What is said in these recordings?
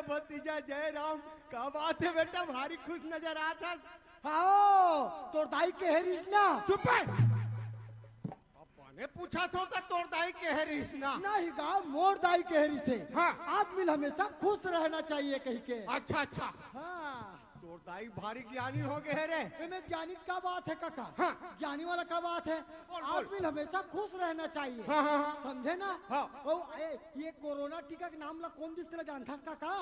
भतीजा जय राम। क्या बात है बेटा, भारी खुश नजर आता। हाँ तोर दाई के हेरिस ना। चुप है। अपने पूछा तो तोर दाई के हेरिस ना। नहीं गा मोर दाई के हेरिस है। हाँ। आदमी हमेशा खुश रहना चाहिए कहीं के। अच्छा अच्छा। हाँ तोर दाई भारी ज्ञानी हो गए रे। इनमें ज्ञानी का बात है काका। हाँ। ज्ञानी वाला का बात है। बोल। आदमी हमेशा खुश रहना चाहिए। हाँ हाँ हाँ। समझे ना। हाँ। ये कोरोना टीका के नाम ला कौन दिस तेरा जानता काका।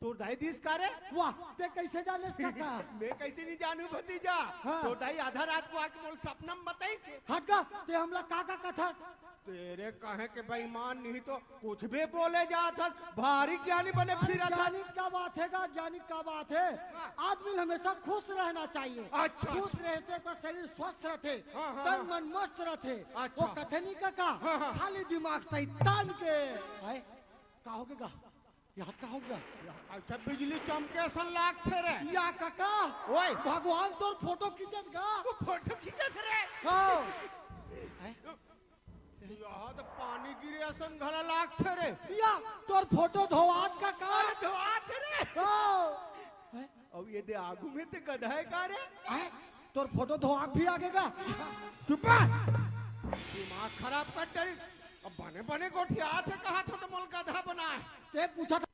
तोर दाई दिस का रे। वाह ते कैसे जाने काका। मैं कैसे नहीं जानू भतीजा। हाँ। तोर दाई आधा रात को आके बोल सपना में बताई से। हट का ते हमला काका कथा। तेरे कहे के बेईमान नहीं तो कुछ भी बोले जाता। भारी ज्ञानी बने फिर था। ज्ञानी का बात है ज्ञानी का बात है। आदमी हमेशा खुश रहना चाहिए। अच्छा। खुश रहते का शरीर स्वस्थ रहते। हाँ, हाँ, तन मन मस्त रहते। अच्छा। वो कथनी का हाँ, हाँ। खाली दिमाग शैतान के है। का हो गया याद का हो गया। अच्छा बिजली चमके सन लाख थे रे। या काका ओए। भगवान तोर फोटो खींचत गा। वो फोटो खींचत रे। हाँ यहाँ तो पानी गिरे सन घला लाख थे रे। या तोर फोटो धोवात का धोआत रे। हाँ अब ये दे आगू में ते गधा है का रे। तोर फोटो धोआक भी आगेगा। चुप है। दिमाग खराब कर डरी। अब बने बने गोठिया थे कहा था तो मोल गधा बना है। ते पूछा था।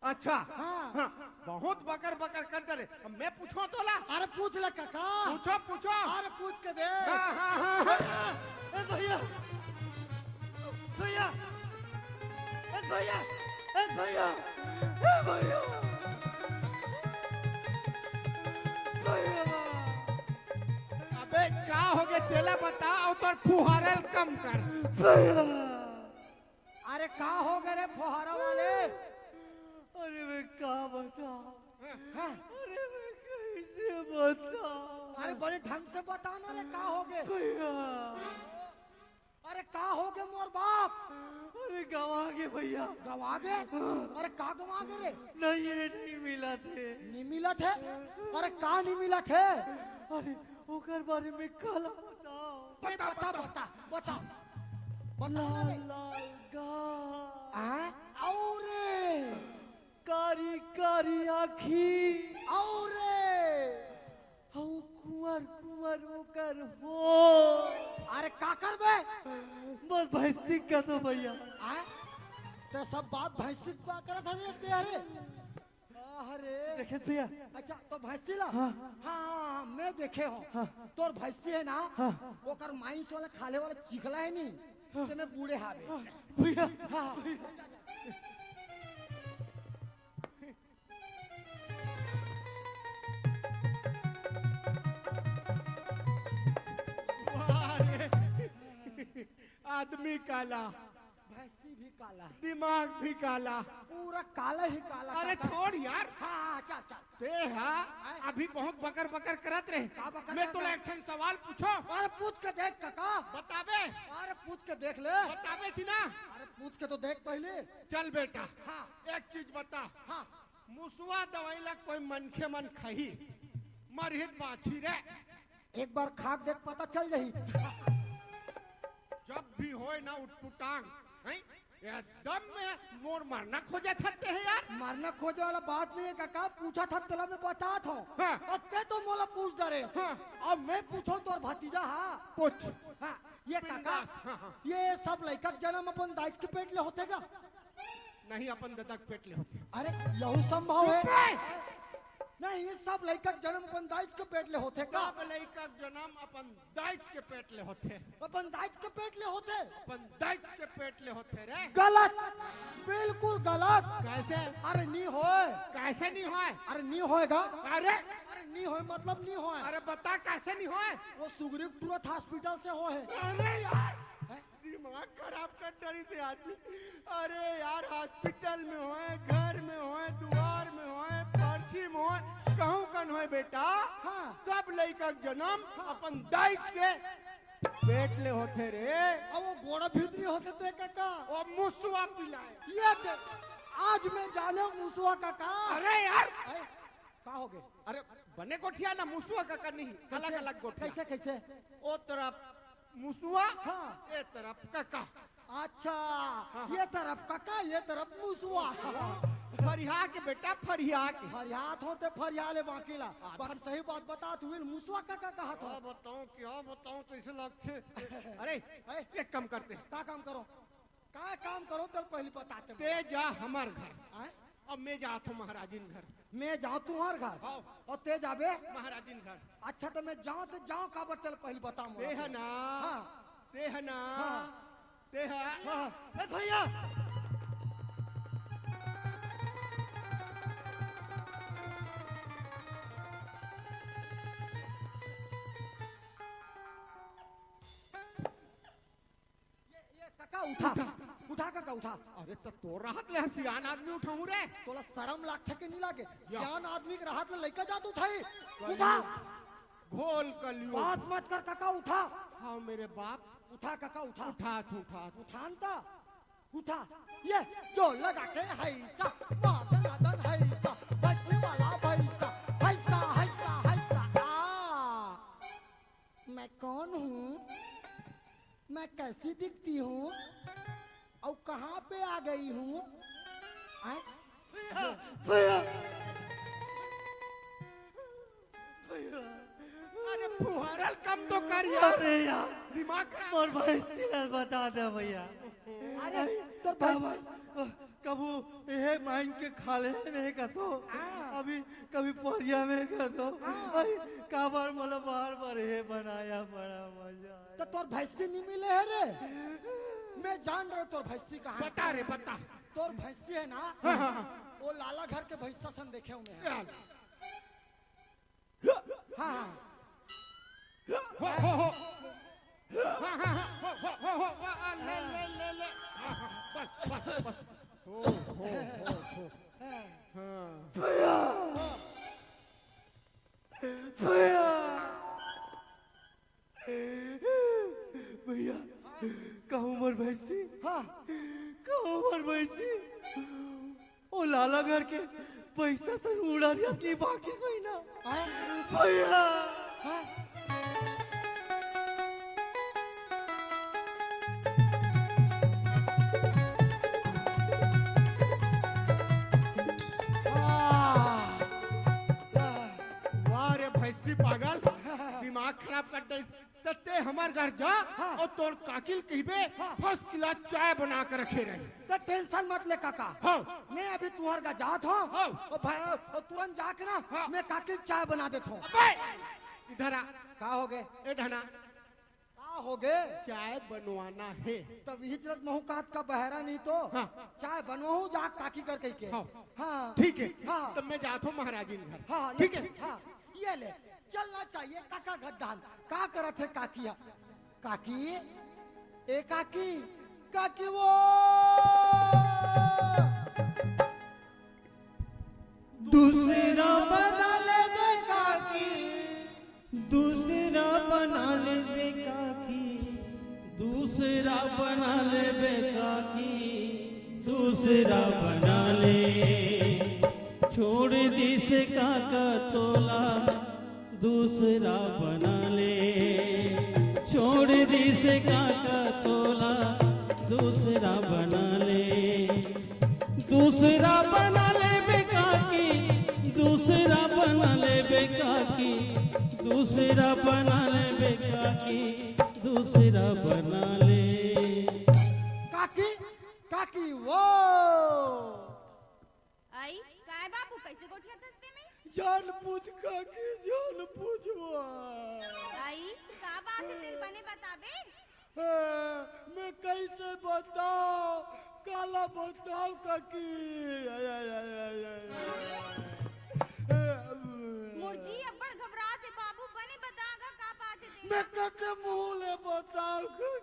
अच्छा। हाँ। हाँ। बहुत बकर बकर कर डरे। अब मैं पूछो तो ला। अरे पूछ ले काका। पूछो पूछो। अरे पूछ के दे। हाँ हाँ हाँ हाँ। ए भैया भैया ए भैया ए भैया ए भैया अबे क्या हो गया तेला बता और पर फुहारल कम कर। अरे का हो गए रे फुहारा वाले। अरे मैं क्या बताऊं। अरे मैं कैसे बताऊं। अरे बड़े ढंग से बताना रे का हो गए। अरे का हो गए मोर बाप। अरे गवा गए भैया। गवा गए। अरे का गवा गए रे। नहीं ये नहीं मिला थे। नहीं मिला थे। अरे का नहीं मिला थे। अरे ओकर बारे में काला बताओ। बता बता बता बता बता रे। और कारी कारी आखी और कुंवर कुंवर ओकर हो। अरे का करबे बस भैंसी का तो भैया। तो सब बात भैंसी का करत है रे। अरे देखे भैया। अच्छा तो भैंसी ला। हाँ हाँ मैं देखे हो। हाँ। तोर भैंसी है ना। हाँ। ओकर माइंस वाला खाले वाला चिखला है नहीं। हाँ। तो मैं बूढ़े हावे। हाँ। भैया हाँ। आदमी काला, भैंसी भी काला, दिमाग भी काला, पूरा काला ही काला। अरे छोड़ यार। हाँ चल चल। ते हाँ अभी बहुत बकर बकर करत रहे। मैं तो एक सवाल पूछो। अरे पूछ के देख काका। बताबे। अरे पूछ के देख ले। बताबे छी ना। अरे पूछ के तो देख पहले। चल बेटा। हाँ एक चीज बता। हाँ मुसवा दवाई ला कोई मनखे मन खही मरहित बाछी रे। एक बार खाक देख पता चल जाही। जब भी होए ना उठपुटांग एकदम में मोर मारना खोजे थते है यार। मारना खोजे वाला बात नहीं है काका। पूछा था तेला मैं बता था। हाँ। और ते तो मोला पूछ डरे। हाँ। अब मैं पूछो तोर भतीजा। हाँ पूछ। हाँ ये काका। हाँ, हाँ। ये सब लड़का जन्म अपन दाइज के पेट ले होते का। नहीं अपन ददक पेट ले होते। अरे यहू संभव है। नहीं ये सब लड़का जन्म अपन दाइज के पेट ले होते का। सब लड़का जन्म अपन दाइज के पेट ले होते। अपन दाइज के पेट ले होते। अपन दाइज के पेट ले होते रे। गलत बिल्कुल गलत। कैसे। अरे नहीं होए। कैसे नहीं होए। अरे नहीं होएगा। अरे नहीं होए मतलब नहीं होए। अरे बता कैसे नहीं होए। वो सुग्रीव तुरंत हॉस्पिटल से हो है। अरे यार दिमाग खराब कर डरी थे आदमी। अरे यार हॉस्पिटल में होए, घर में होए, द्वार में होए, पर्ची में होए, कहूँ कन होए बेटा। हाँ। सब लड़का जन्म अपन दाइज के पेट ले होते रे। और वो घोड़ा भीतरी होते थे काका। वो मुसवा पिलाए। ये देख आज मैं जाने मुसवा काका। अरे यार का हो गए। अरे बने गोठिया ना मुसवा का नहीं अलग अलग गोठिया। कैसे कैसे। ओ तरफ मुसवा। हाँ। ए तरफ काका। अच्छा ये तरफ काका ये तरफ मुसवा फरिया के बेटा फरिया के। फरियात होते फरियाले बाकीला बाकी सही बात बता तू मुसवा काका कहा था। क्या बताऊं तो इसे लगते। अरे एक काम करते हैं। का काम करो का काम करो तब पहले बताते ते जा हमार घर आए? अब मैं जाता हूँ महाराजिन घर। मैं जाऊँ तुम्हार घर हाँ। और ते जाबे महाराजिन घर। अच्छा तो मैं जाऊँ तो जाऊँ का बतल पहले बताऊँ ते है ना हाँ ते है ना हाँ। ते है। हाँ ए भैया ये काका उठा उठा काका उठा। अरे तो राहत ले सियान आदमी उठाऊं रे। तोला शर्म लागते के नहीं लागे सियान आदमी के राहत में लइका जात उठाई उठा घोल कलियो। बात मत कर काका उठा हाँ मेरे बाप। उठा काका उठा उठा उठा। उठानता उठा ये जो लगा के हैसा मदन मदन हैसा बच्ची वाला भैसा हैसा हैसा हैसा आ मैं कौन हूँ मैं कैसी दिखती हूँ और कहाँ पे आ गई हूँ अरे फुहारल कम तो कर यार। अरे यार दिमाग खराब। और भाई सीरियस बता दे भैया। अरे तो कबू ये माइन के खाले में का तो अभी कभी पोरिया में का तो काबर मोला बार बार ये बनाया बड़ा मजा आया। तो तोर भैंसी नहीं मिले है रे मैं जान रहा तोर भैंसी कहाँ बता रे बता। तोर भैंसी है ना हाँ, हाँ, हाँ। वो लाला घर के भैंसा सन देखे हुए हैं यार। हाँ हो हो हो। हाँ हाँ हाँ हो ले ले ले ले। हाँ, हाँ, बस बस बस। हो। हाँ। भैया भैया भैया कहूँ मर भैंसी हाँ कहूँ मर भैंसी ओ लाला घर के पैसा से उड़ा दिया की बाकी सोई ना भैया वाह रे भैंसी पागल दिमाग खराब कर दे। ते हमार घर जा और तोर काकिल कहबे फर्स्ट क्लास चाय बना कर रखे रहे। तो टेंशन मत ले काका हाँ। मैं अभी तुहर का जात हूँ हाँ। और भाई और तुरंत जाके ना हाँ। मैं काकी चाय बना देता हूँ अबे इधर आ। का हो गए ए ढना का हो गए चाय बनवाना है। तब हिजरत महू कात का बहरा नहीं तो हाँ। चाय बनवाऊँ जा काकी कर कह के हाँ। हाँ ठीक है। हाँ। तब मैं जाता हूँ महाराजिन घर। हाँ ठीक है। हाँ ये ले चलना चाहिए काका गद्दान का करत है काकिया काकी ए काकी काकी वो दूसरा बना ले बेकाकी दूसरा बना ले बेकाकी दूसरा बना ले बेकाकी दूसरा बना ले छोड़ दी से काका तोला दूसरा बना ले छोड़ दी से काका तोला दूसरा बना ले दूसरा बना ले बेकाकी दूसरा बना ले बेकाकी दूसरा बना ले बेकाकी दूसरा बना ले काकी काकी वो आई काय बापू कैसे गोठिया दस्ते में जान पूछ काकी जान पूछवा आई का बात है दिल बने बताबे मैं कैसे बताओ काला बताओ काकी मुर्जी अब्बड़ घबराते बाबू बने बतागा का बात है दिल मैं कते मुंह ले बताओ काकी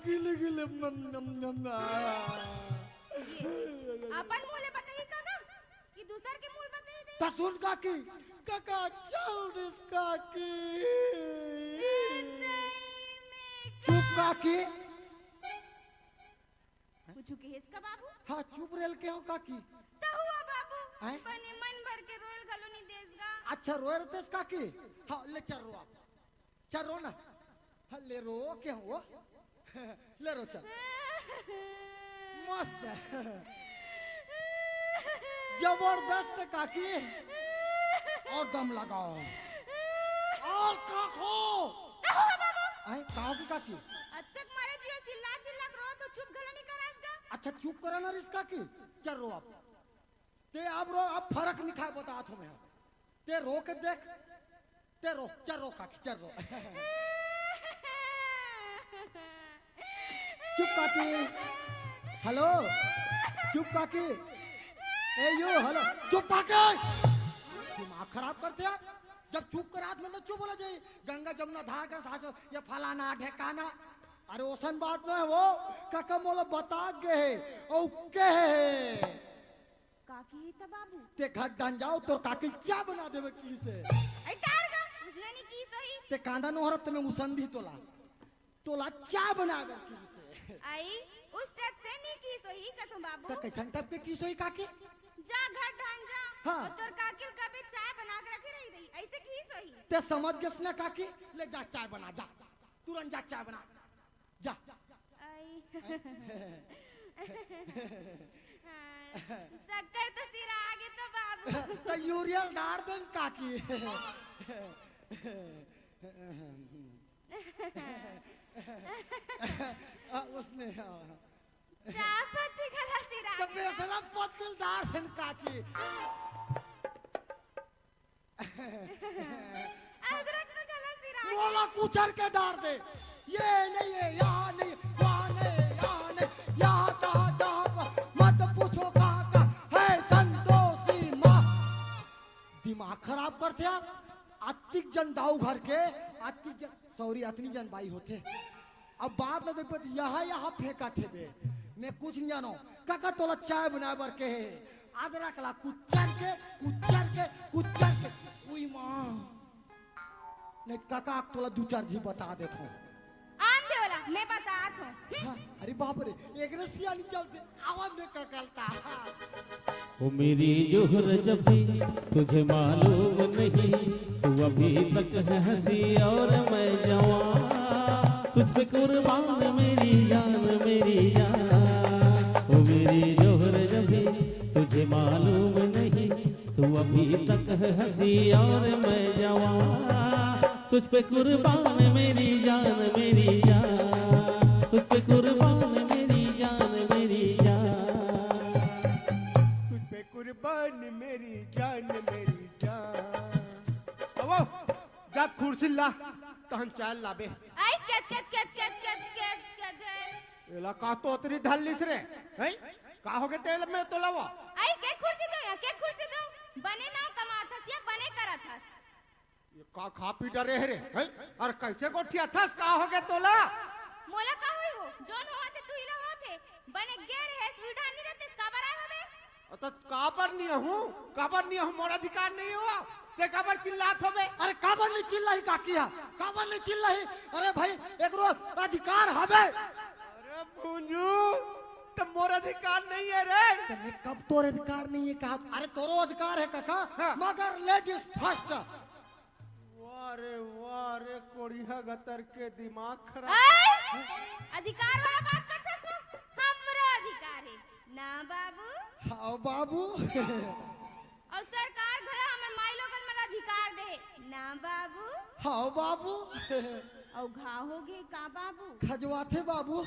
गिले गिले नम नम नम ये अपन मूले बताई कागा कि दूसर के मूल बताई दे ता सुन काकी काका चल दिस काकी चुप काकी कुछ के हिस्का बाबू हाँ चुप रेल के हो काकी ता हुआ बाबू आए? बने मन भर के रोयल गलो नहीं देसगा अच्छा रोए रहते काकी हाँ ले चल रो आप चल रो ना हाँ ले रो क्या हुआ ले रो चल मस्त है जबरदस्त काकी और दम लगाओ और काको आए काओ की काकी अतक मारे जियो चिल्ला चिल्ला करो तो चुप गला नहीं करास का अच्छा चुप करो ना रिस्का की चल रो आप ते अब रो अब फर्क नहीं खाए बता तुम्हें ते रो के देख ते रो चल रो काकी चल रो चुप काकी हेलो चुप काकी ए यू हेलो चुप काकी दिमाग खराब करते हैं जब चुप कर आदमी तो चुप होना चाहिए गंगा जमुना धार का सासो ये फलाना ढेकाना अरे ओसन बात में है वो काका मोला बता गए ओके काकी त बाबू ते घर डान जाओ तो काकी क्या बना देवे की से आई टार का उसने नहीं की सही ते कांदा नोहरत में मुसंदी तोला क्या बनावे की से आई उस टाइप से नहीं की सही कसम बाबू तो कैसन टाइप के की सोई काकी जा घर ढान जा हाँ। और तोर काकी कभी चाय बना के रखी रही ऐसे की सही ते समझ गए ना काकी ले जा चाय बना जा तुरंत जा चाय बना जा आई शक्कर तो सिरा आगे तो बाबू तो यूरियल डाल दें काकी उसने चाय पत्ती गला सिरा तो बेसरा पत्तल डाल दें काकी अदरक में गला सिरा मोला कुचर के डाल दे ये नहीं है यहाँ नहीं वहाँ नहीं यहाँ नहीं यहाँ कहाँ कहाँ मत पूछो कहाँ का है संतोषी माँ दिमाग खराब करते यार अतिक जन दाऊ घर के अतिक जन सॉरी अतनी जन बाई होते अब बात न देख यहाँ फेंका थे बे मैं कुछ नहीं जानो काका तोला चाय बना बर के है अदरक ला कुचर के उई माँ नहीं काका तोला दो चार जी बता देता हूँ आंधे वाला मैं बतात हूँ हाँ, अरे बाप रे एक रस्सिया नहीं चलते आवाज में ककलता ओ मेरी जोहर जफी तुझे मालूम नहीं तू अभी तक है हंसी और मैं जवान तुझ पे कुर्बान मेरी जान ओ मेरी जोहर जफी तुझे मालूम नहीं तू अभी तक है हंसी और मैं जवान तुझ पे कुर्बान मेरी जान तुझ पे कुर्बान मेरी जान तुझ पे कुर्बान मेरी जान अब जा कुर्सी ला तहन चाय लाबे आई कट एला का तो तेरी धल्लिस रे हैं का होगे तेल में तो लावा आई के कुर्सी दो या के कुर्सी दो बने ना कमात हस या बने करत हस ये का खा पी डरे रे हैं और कैसे गोठिया थस का होगे तोला मोला का होई हो जोन होते तू इला होते बने गेर है सुविधा नहीं रहते काबर आए होबे तो काबर नहीं हूँ मोर अधिकार नहीं हुआ ते काबर चिल्लात होबे अरे काबर नहीं चिल्लाई काकिया काबर नहीं चिल्लाई अरे भाई एक रो अधिकार हवे अरे भूंजू तो मोर अधिकार नहीं है रे तो मैं कब तोर अधिकार नहीं है कहा अरे तोरो अधिकार है काका हाँ। मगर लेडीज फर्स्ट वाह रे कोड़िया गतर के दिमाग खराब आई अधिकार वाला बात करता सो हमरा अधिकार है ना बाबू हाँ बाबू और सरकार घर हमर माई लोगन मला अधिकार दे ना बाबू हाँ बाबू और घाव हो गए का बाबू खजवाथे बाबू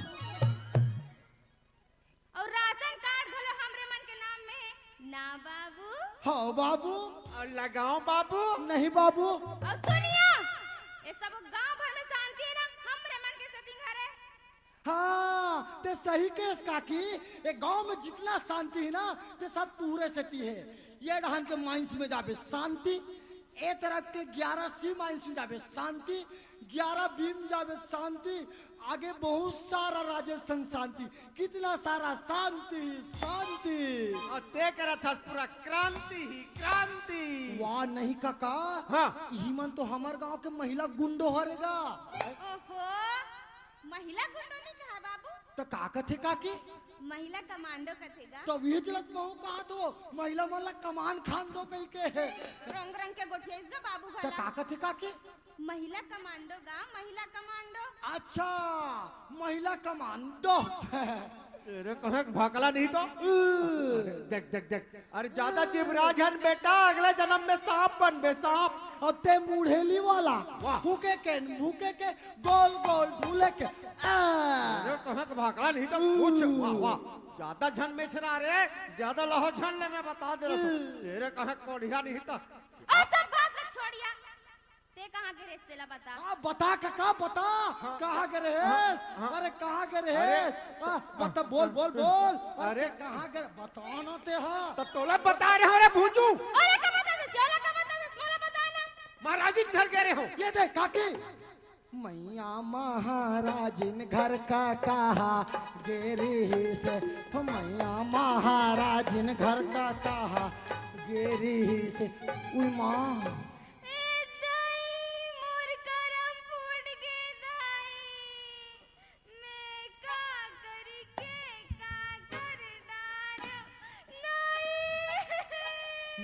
और राशन कार्ड घलो हमरे मन के नाम में है ना बाबू हाँ बाबू और लगाओ बाबू नहीं बाबू और सुनिया ये सब गांव भर में शांति है ना हमरे मन के सेटिंग है हाँ ते सही केस काकी एक गांव में जितना शांति है ना ते सब पूरे सेती है ये ढंग के माइंस में जाबे शांति ए तरफ के 11 सी माइंस में जाबे शांति 11 बी में जाबे शांति आगे बहुत सारा राजस्थान शांति कितना सारा शांति शांति और ते करा था पूरा क्रांति ही क्रांति वाह नहीं काका हाँ। हीमन तो हमार गांव के महिला गुंडो हरेगा ओहो महिला गुंडो नहीं कहा बाबू तो का कथे काकी महिला कमांडो कथेगा तो भी जलत महू कहा तो महिला मला कमान खान दो कहीं के रंग रंग के गोठिया इसका बाबू तो भला काका थे काकी महिला कमांडो गा महिला कमांडो अच्छा महिला कमांडो तेरे कहे भागला नहीं तो देख देख देख अरे ज्यादा जिबराज हन बेटा अगले जन्म में सांप बन बे सांप और ते मुढ़ेली वाला भूखे के गोल गोल भूले के तेरे कहे भागला नहीं तो कुछ वाह वाह ज्यादा झन में छरा रे ज्यादा लहो झन ले मैं बता दे रहा हूँ तेरे कहे कोढ़िया नहीं तो और सब बात मत छोड़िया ते कहाँ के रिश्ते ला बता बता काका बता कहाँ गए अरे कहाँ गए बता बोल बोल बोल अरे कहाँ गए बताओ ना ते हाँ तो तोला बता रहे हो रे भूजू ओला का बता दे ओला का बता दे मोला बता ना महाराज जी घर गए हो ये देख काकी मैया महाराजिन घर का कहा गेरी से मैया महाराजिन घर का कहा गेरी से उई माँ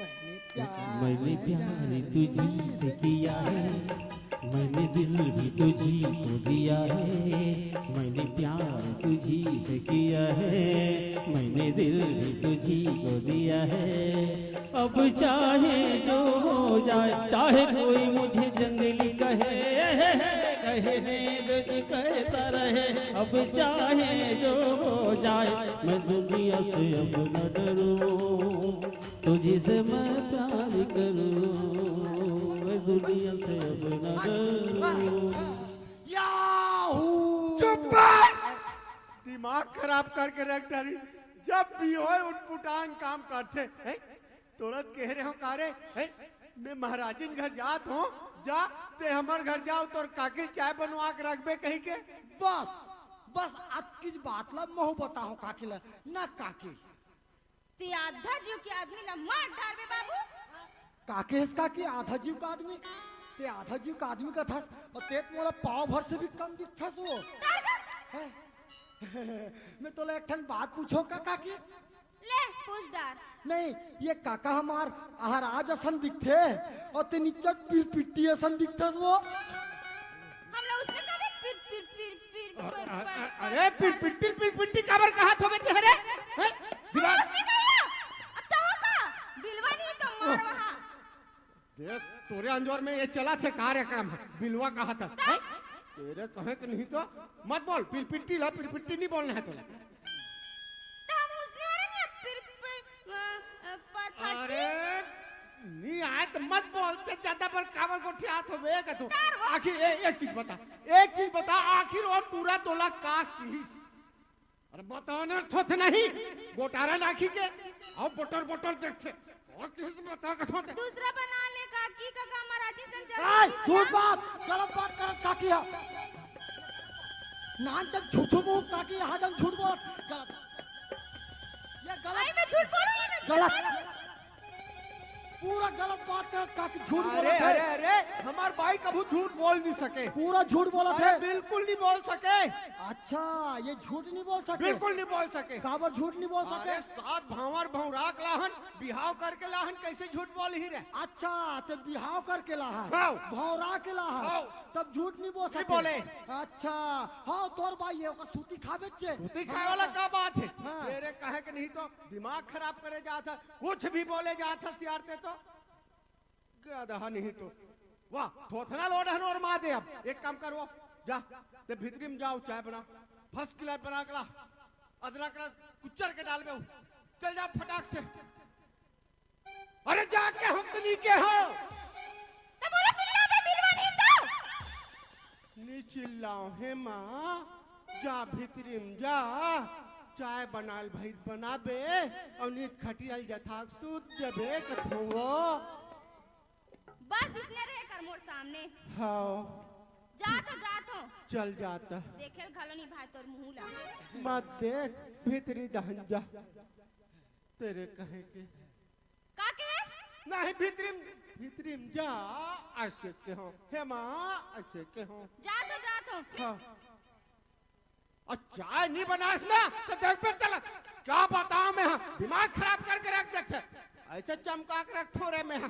मैंने प्यार तुझी से किया है मैंने दिल भी तुझी को दिया है मैंने प्यार तुझी से किया है मैंने दिल भी तुझी को दिया है अब चाहे जो हो जाए चाहे कोई मुझे जंगली कहे कहने दे कहता रहे अब चाहे जो हो जाए मैं दुनिया से अब न डरूं तुझे से मैं प्यार करूं मैं दुनिया से अब न डरूं चुप दिमाग खराब करके रख डाली जब भी हो उठपुटांग काम करते हैं तुरंत कह रहे हो कारे मैं महाराजिन घर जात हूँ जा ते हमार घर जाओ तो काकी चाय बनवा के रखबे कहीं के बस बस आज की बात ला महू बताओ काकी ला ना काकी ते आधा जीव के आदमी ला मार डाल बे बाबू काके इस काकी आधा जीव का आदमी ते आधा जीव का आदमी का था और ते मोला पाव भर से भी कम दिखथस वो है? मैं तो एक ठन बात पूछो का काकी ले पूछ डार नहीं ये काका हमार आहाराज असन दिखते और ते नीचे पिट्टी असन दिखथस वो हम लोग उसने कभी पिर अरे पिट्टी काबर कहा थोबे तेरे दिमाग उसने कहा अब तो होगा बिलवा नहीं तो मार वहाँ देख तोरे अंजोर में ये चला थे कार्यक्रम बिलवा कहा था तेरे कहे कि नहीं तो मत बोल पिट्टी ला पिट्टी नहीं बोलना है तुला तो हम उसने अरे ना पर अरे नहीं आए तो मत बोलते ज्यादा पर काबर को हाथ हो बे का तू आखिर एक चीज बता आखिर और पूरा तोला का की अरे बताओ ना थोथ नहीं गोटारा नाखी के और बोटर देखते और किसी से बता का थोथ दूसरा बना ले काकी का महाराजी संचार झूठ बात गलत बात कर काकी है नान तक झूठो मुंह काकी यहाँ तक झूठ बोल गलत ये गलत मैं झूठ बोल रही हूँ गलत पूरा गलत बात कर काकी झूठ बोला अरे थे अरे अरे हमार भाई कभी झूठ बोल नहीं सके पूरा झूठ बोला थे अरे बिल्कुल नहीं बोल सके अच्छा ये झूठ नहीं बोल सके बिल्कुल नहीं बोल सके काबर झूठ नहीं बोल सके अरे सात भावर भौराक लाहन बिहाव करके लाहन कैसे झूठ बोल ही रहे अच्छा तो बिहाव करके ला है हाँ। भौरा के ला है हाँ। तब झूठ नहीं बोल सके बोले। अच्छा हाँ तोर भाई ये ओकर सूती खाबे छे सूती खाए वाला क्या बात है हाँ। तेरे कहे कि नहीं तो दिमाग खराब करे जाता कुछ भी बोले जाता सियारते तो गधा नहीं तो वाह थोथना लोडहन और माँ दे अब एक काम करो जा ते भीतरी में जाओ चाय बना फर्स्ट क्लास बना के ला अदरक का कुचर के डाल में चल जा फटाक से अरे जाके हम तो नहीं के हो तो बोला चिल्ला बे बिलवा नहीं तो नी चिल्लाओ हे माँ जा भीतरी में जा चाय बनाल भाई बनाबे और नी खटियाल जथाक सूत जबे कथो बस उसने रहे कर मोर सामने हाँ जा तो चल जाता देखे घलो नहीं भाई तोर मुंह ला मत देख भीतरी दहन जा तेरे कहे के का कहे नहीं भीतरी में जा ऐसे के हो हे माँ ऐसे के हो जा तो हाँ और चाय नहीं बनास ना तो देख पे चल क्या बताऊं मैं, दिमाग खराब करके रख देते, ऐसे चमका के रखो रे मैं।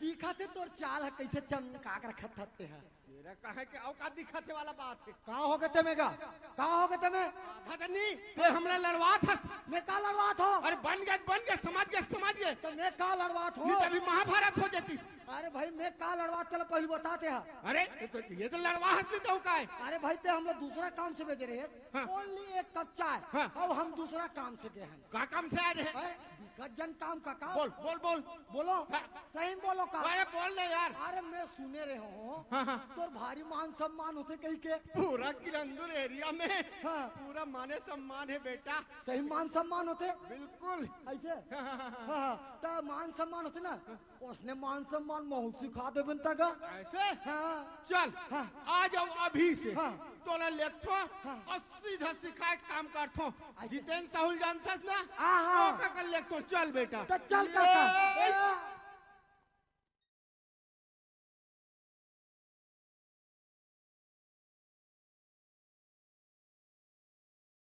दिखाते तोर चाल है कैसे चमका के रखत थते हैं। तेरा कहे के औकात दिखाते वाला बात है। कहाँ हो गए तमें का, कहाँ हो गए तमें? आधा नहीं ते हमला लड़वा था। मैं का लड़वात हो? अरे बन गए समझ गए। तो मैं का लड़वात हो? नहीं तो अभी महाभारत हो जाती। अरे भाई मैं का लड़वात चल पहले बताते हैं। अरे ये तो लड़वा हंसती तो का है। अरे भाई ते हम लोग दूसरा काम से भेज रहे हैं। हाँ। ओनली एक कप चाय। हाँ। अब हम दूसरा काम से गए हैं। का काम से आ रहे हैं? अरे गजन काम का काम। बोल बोल बोल। बोलो हाँ। सही में बोलो का। अरे बोल ले यार। अरे मैं सुने रहे हूँ हाँ, हाँ। तोर भारी मान सम्मान होते कहीं के। पूरा किरंदुल एरिया में हाँ। पूरा माने सम्मान है बेटा। सही मान सम्मान होते बिल्कुल। ऐसे। हाँ तो मान सम्मान होते ना, उसने मान सम्मान महू सिखा दे बनता का। ऐसे हाँ चल हाँ। आ जाओ अभी से। हाँ। तोला लेथो हाँ। और सीधा सिखाए काम करथो। जितेंद्र साहुल जानथस ना? हाँ, हाँ। ओ का कर लेथो चल बेटा। तो चल काका।